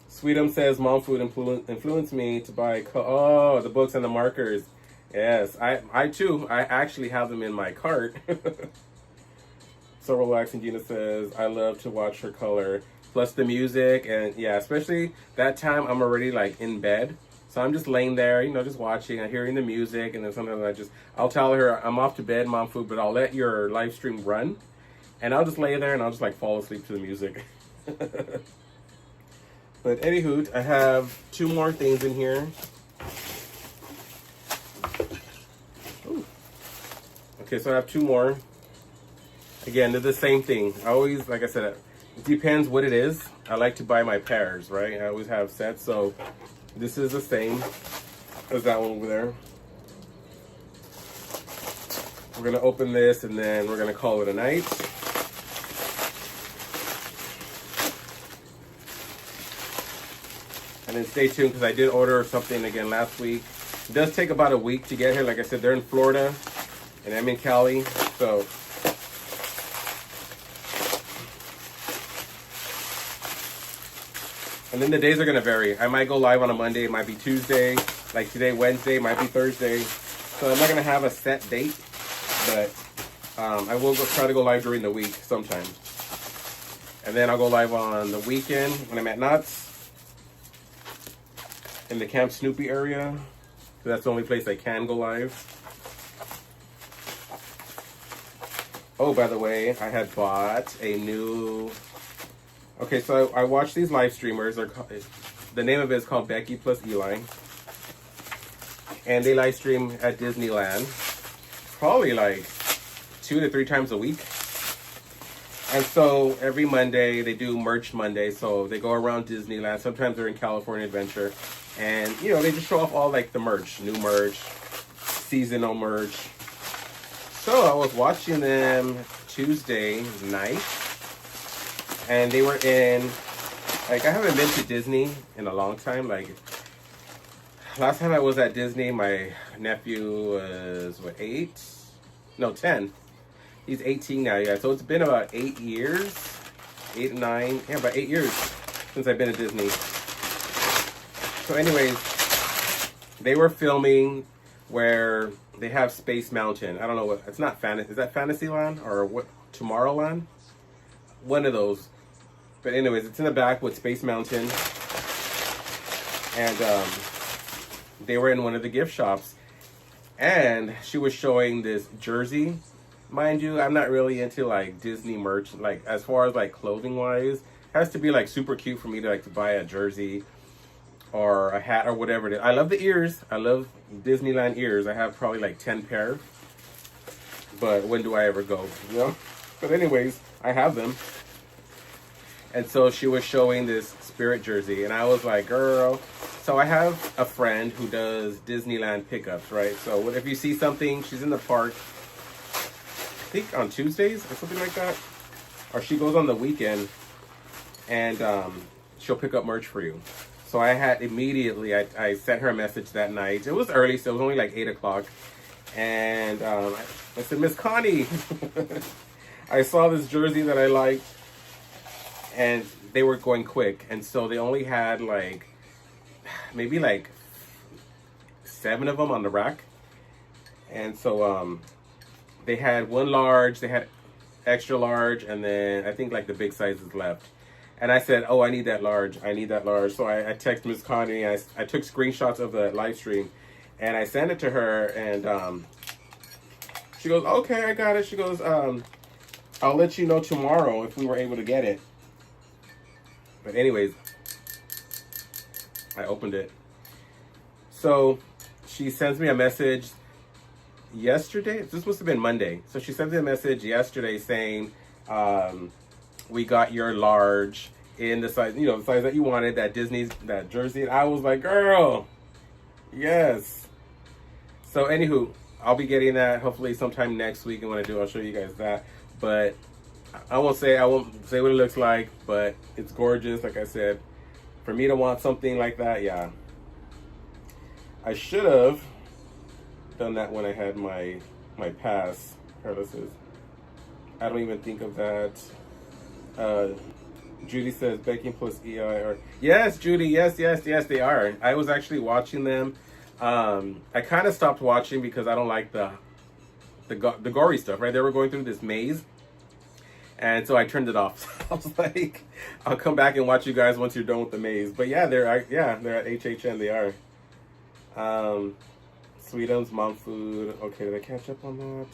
Sweetum says, mom food influenced me to buy, the books and the markers. Yes, I too. I actually have them in my cart. So relaxing. Gina says, I love to watch her color. Plus the music, and yeah, especially that time I'm already like in bed. So I'm just laying there, you know, just watching and hearing the music, and then sometimes I'll tell her I'm off to bed, mom food, but I'll let your live stream run. And I'll just lay there and I'll just like fall asleep to the music. But anywho, I have 2 more things in here. Ooh. Okay, so I have 2 more. Again, they're the same thing. I always, like I said, it depends what it is. I like to buy my pairs, right? I always have sets, so this is the same as that one over there. We're gonna open this and then we're gonna call it a night. And then stay tuned because I did order something again last week. It does take about a week to get here. Like I said, they're in Florida and I'm in Cali, so. And then the days are going to vary. I might go live on a Monday. It might be Tuesday. Like today, Wednesday. It might be Thursday. So I'm not going to have a set date. But I will try to go live during the week sometime. And then I'll go live on the weekend when I'm at Knott's. In the Camp Snoopy area. So that's the only place I can go live. Oh, by the way, I had bought a new... Okay, so I watch these live streamers. The name of it is called Becky plus Eli. And they live stream at Disneyland. Probably like 2 to 3 times a week. And so every Monday, they do Merch Monday. So they go around Disneyland. Sometimes they're in California Adventure. And, you know, they just show off all like the merch. New merch. Seasonal merch. So I was watching them Tuesday night. And they were in, like, I haven't been to Disney in a long time. Like, last time I was at Disney, my nephew was, what, 8? No, 10. He's 18 now, yeah. So it's been about 8 years. 8, 9, yeah, about 8 years since I've been to Disney. So anyways, they were filming where they have Space Mountain. I don't know what, it's not Fantasy, is that Fantasyland or what, Tomorrowland? One of those. But anyways, it's in the back with Space Mountain. And they were in one of the gift shops. And she was showing this jersey. Mind you, I'm not really into like Disney merch. Like as far as like clothing wise, it has to be like super cute for me to like to buy a jersey or a hat or whatever it is. I love the ears. I love Disneyland ears. I have probably like 10 pair. But when do I ever go? You know? But anyways, I have them. And so she was showing this Spirit jersey. And I was like, girl, So I have a friend who does Disneyland pickups, right? So if you see something, she's in the park, I think on Tuesdays or something like that. Or she goes on the weekend and she'll pick up merch for you. So I had immediately, I sent her a message that night. It was early, so it was only like 8 o'clock. And I said, Miss Connie, I saw this jersey that I liked. And they were going quick. And so they only had like, maybe like 7 of them on the rack. And so they had 1 large, they had extra large, and then I think like the big sizes left. And I said, oh, I need that large. I need that large. So I texted Miss Connie. I took screenshots of the live stream and I sent it to her. And she goes, okay, I got it. She goes, I'll let you know tomorrow if we were able to get it. But anyways, I opened it. So she sends me a message yesterday. This must have been Monday. So she sent me a message yesterday saying, we got your large in the size, you know, the size that you wanted, that jersey. And I was like, girl, yes. So anywho, I'll be getting that hopefully sometime next week. And when I do, I'll show you guys that. But I won't say what it looks like, but it's gorgeous. Like I said, for me to want something like that, yeah. I should have done that when I had my pass. I don't even think of that. Judy says baking plus EI or yes, Judy, yes, they are. I was actually watching them. I kind of stopped watching because I don't like the gory stuff, right? They were going through this maze. And so I turned it off. I was like, I'll come back and watch you guys once you're done with the maze. But yeah, they're at HHN. They are. Sweetums, Mom Food. Okay, did I catch up on that?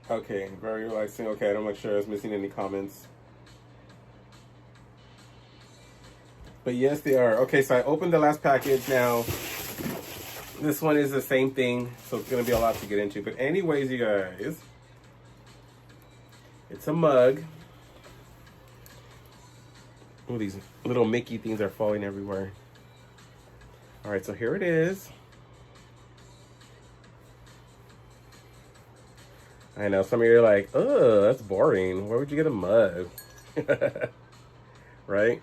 Okay, very relaxing. Okay, I don't make sure I was missing any comments. But yes, they are. Okay, so I opened the last package now. This one is the same thing, so it's going to be a lot to get into. But anyways, you guys, it's a mug. Oh, these little Mickey things are falling everywhere. All right, so here it is. I know some of you are like, oh, that's boring. Why would you get a mug? Right?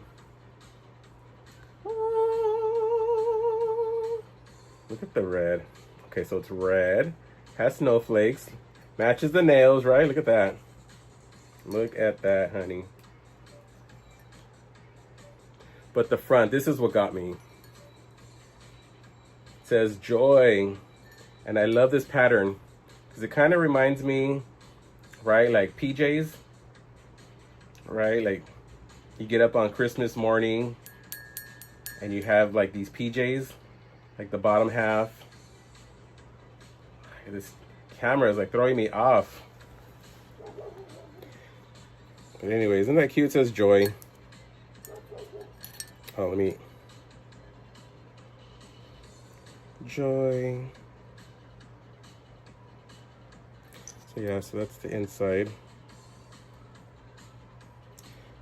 Look at the red. Okay, so it's red. Has snowflakes. Matches the nails, right? Look at that. Look at that, honey. But the front, this is what got me. It says joy. And I love this pattern because it kind of reminds me, right, like PJs, right? Like you get up on Christmas morning and you have like these PJs, like the bottom half. This camera is like throwing me off. But anyways, isn't that cute? It says joy. Oh, let me. Joy. So yeah, so that's the inside.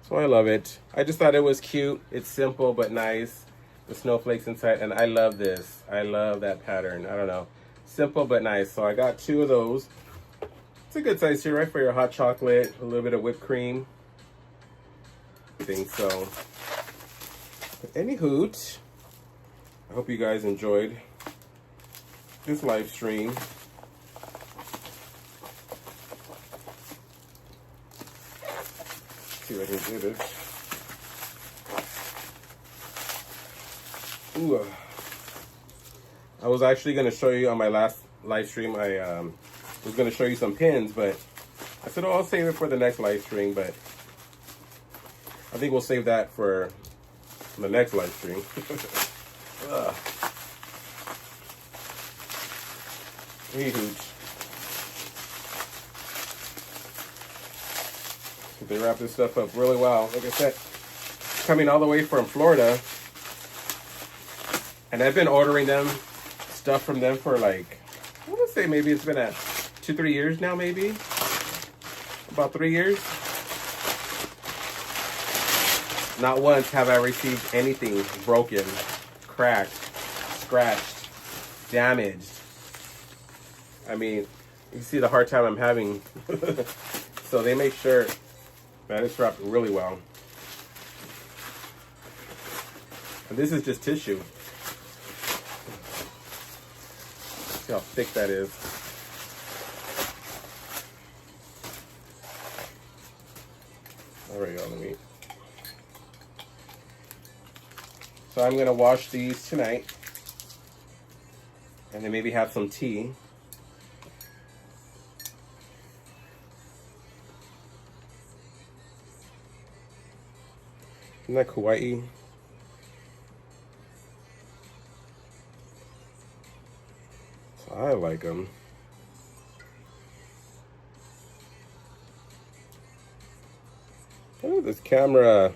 So I love it. I just thought it was cute. It's simple but nice. The snowflakes inside, and I love this. I love that pattern. I don't know. Simple but nice. So I got 2 of those. It's a good size here, right, for your hot chocolate, a little bit of whipped cream. I think so. But any hoot, I hope you guys enjoyed this live stream. Let's see if I can do this. Ooh. I was actually going to show you on my last live stream. I was going to show you some pins, but I said, oh, I'll save it for the next live stream, but I think we'll save that for the next live stream. Huge. They wrap this stuff up really well. Like I said, coming all the way from Florida, and I've been ordering them stuff from them for like, I want to say maybe it's been 2-3 years now, maybe about 3 years. Not once have I received anything broken, cracked, scratched, damaged. I mean, you see the hard time I'm having. So they make sure that it's wrapped really well. And this is just tissue. See how thick that is. There we go, let me. So I'm gonna wash these tonight. And then maybe have some tea. Isn't that kawaii? So I like them. Look at this camera.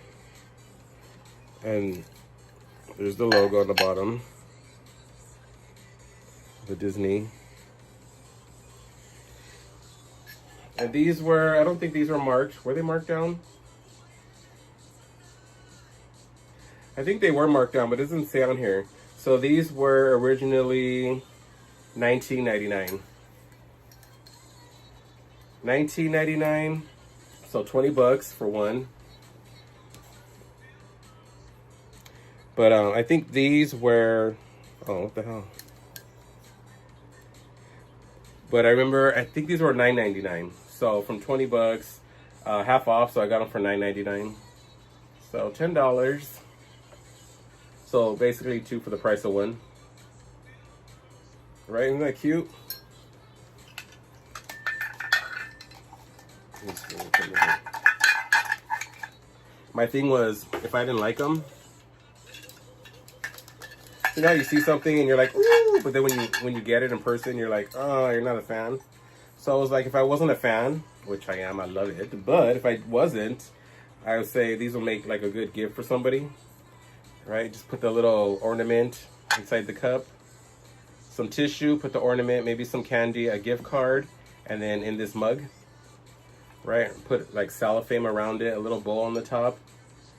And there's the logo on the bottom. The Disney. And these were, I don't think these were marked. Were they marked down? I think they were marked down, but it doesn't say on here. So these were originally $19.99. $19.99. So 20 bucks for one. But I think these were, oh, what the hell? But I remember, I think these were $9.99. So from 20 bucks, half off. So I got them for $9.99. So $10. So basically 2 for the price of 1. Right? Isn't that cute? My thing was, if I didn't like them, you know, you see something and you're like, ooh, but then when you get it in person, you're like, oh, you're not a fan. So I was like, if I wasn't a fan, which I am, I love it. But if I wasn't, I would say these will make like a good gift for somebody, right? Just put the little ornament inside the cup, some tissue, put the ornament, maybe some candy, a gift card, and then in this mug, right? Put like cellophane around it, a little bowl on the top.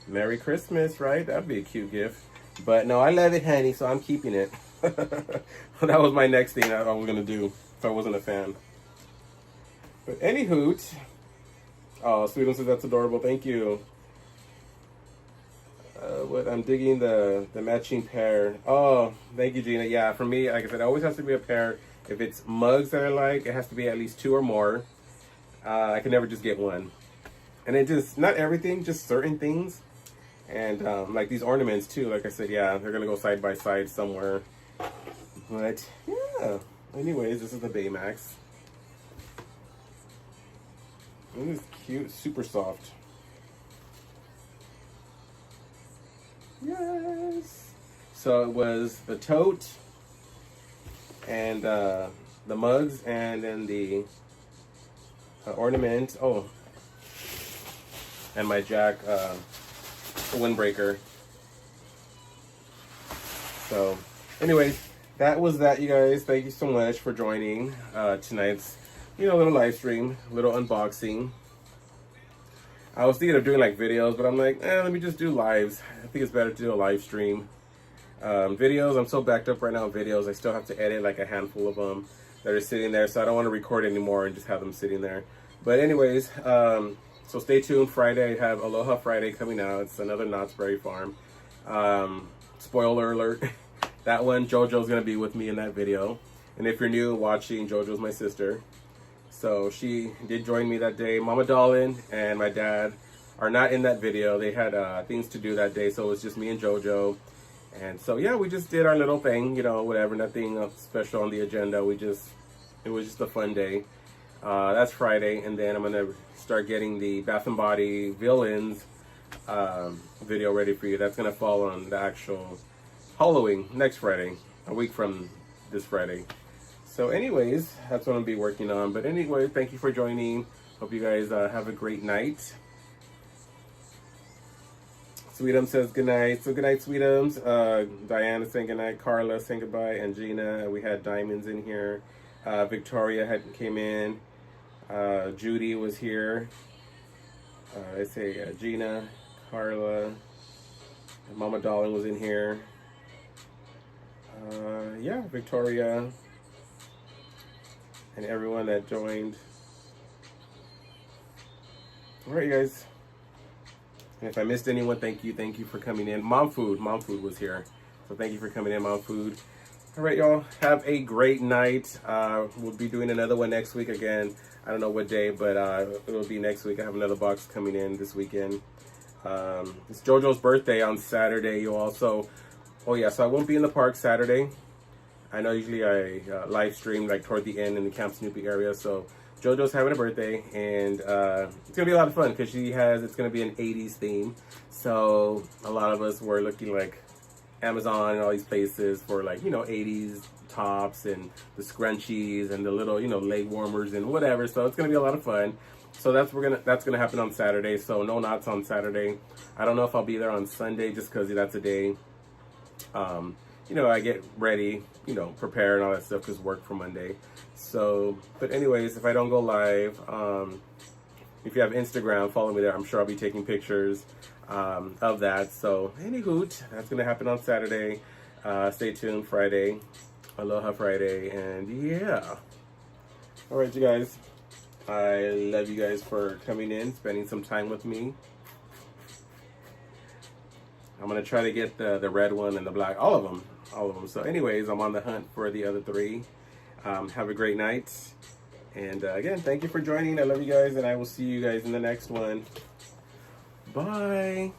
Merry Christmas, right? That'd be a cute gift. But no, I love it, honey, so I'm keeping it. That was my next thing I was going to do if I wasn't a fan. But any hoot. Oh, Sweetums says that's adorable. Thank you. What I'm digging the matching pair. Oh, thank you, Gina. Yeah, for me, like I said, it always has to be a pair. If it's mugs that I like, it has to be at least 2 or more. I can never just get one. And it just, not everything, just certain things. And like these ornaments too, like I said, yeah, they're gonna go side by side somewhere. But yeah, anyways, this is the Baymax. This is cute, super soft. Yes. So it was the tote and the mugs, and then the ornament. Oh, and my Jack windbreaker. So anyways, that was that, you guys. Thank you so much for joining tonight's, little live stream, little unboxing. I was thinking of doing like videos, but I'm like, let me just do lives. I think it's better to do a live stream. Videos, I'm so backed up right now with videos. I still have to edit like a handful of them that are sitting there, so I don't want to record anymore and just have them sitting there. But anyways, so stay tuned. Friday, I have Aloha Friday coming out. It's another Knott's Berry Farm. Spoiler alert. That one, JoJo's going to be with me in that video. And if you're new watching, JoJo's my sister. So she did join me that day. Mama Dolan and my dad are not in that video. They had things to do that day, so it was just me and JoJo. And so, yeah, we just did our little thing, whatever. Nothing special on the agenda. It was just a fun day. That's Friday, and then I'm gonna start getting the Bath and Body Villains video ready for you. That's gonna fall on the actual Halloween next Friday, a week from this Friday. So anyways, that's what I'm gonna be working on. But anyway, thank you for joining. Hope you guys have a great night. Sweetums says good night. So good night, Sweetums. Diana saying good night. Carla saying goodbye, and Gina. We had Diamonds in here. Victoria came in. Judy was here. I say Gina, Carla, And Mama Darling was in here. Yeah, Victoria and everyone that joined. All right, you guys. And if I missed anyone, thank you. Thank you for coming in. Mom Food was here. So thank you for coming in, Mom Food. All right, y'all. Have a great night. We'll be doing another one next week again. I don't know what day, but it'll be next week. I have another box coming in this weekend. It's JoJo's birthday on Saturday, you all. So, oh yeah, so I won't be in the park Saturday. I know usually I live stream like toward the end in the Camp Snoopy area. So JoJo's having a birthday, and it's gonna be a lot of fun because it's gonna be an 80s theme. So a lot of us were looking like Amazon and all these places for like, 80s tops and the scrunchies and the little, leg warmers and whatever. So it's gonna be a lot of fun. So that's gonna happen on Saturday. So no knots on Saturday. I don't know if I'll be there on Sunday just because that's a day. I get ready, prepare and all that stuff because work for Monday. So, but anyways, if I don't go live, if you have Instagram, follow me there. I'm sure I'll be taking pictures of that. So, any hoot, that's gonna happen on Saturday. Stay tuned. Friday, Aloha Friday, and yeah. All right, you guys. I love you guys for coming in, spending some time with me. I'm gonna try to get the red one and the black, all of them. So anyways, I'm on the hunt for the other three. Have a great night. And again, thank you for joining. I love you guys, and I will see you guys in the next one. Bye.